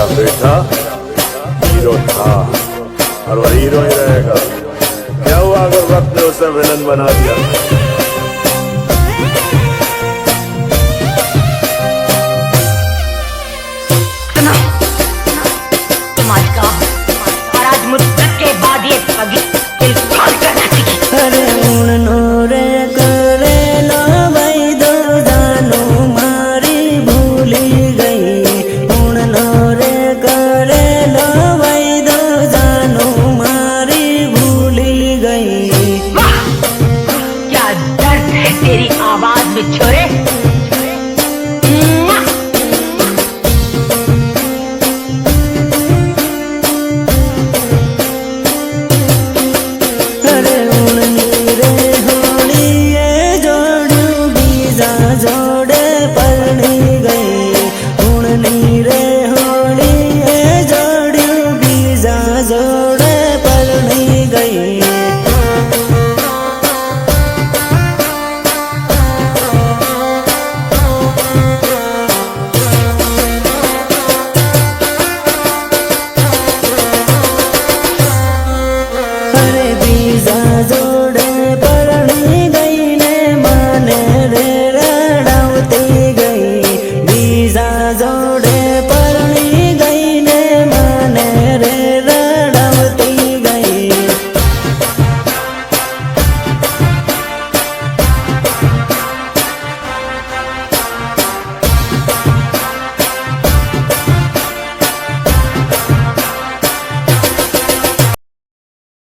मेरा बेटा हीरो था और वो हीरो ही रहेगा। क्या हुआ अगर वक्त ने उसे विलन बना दिया? तुम आज का और आज मुद्दत के बाद ये पगी दिल फाड़ कर नाचेगी। अरे उन्होंने करे लो भाई दो जानो मारी भूली गई। उन्होंने करे लो भाई दो जानो मारी भूली गई। वाह क्या दर्द है तेरी आवाज में छोरे।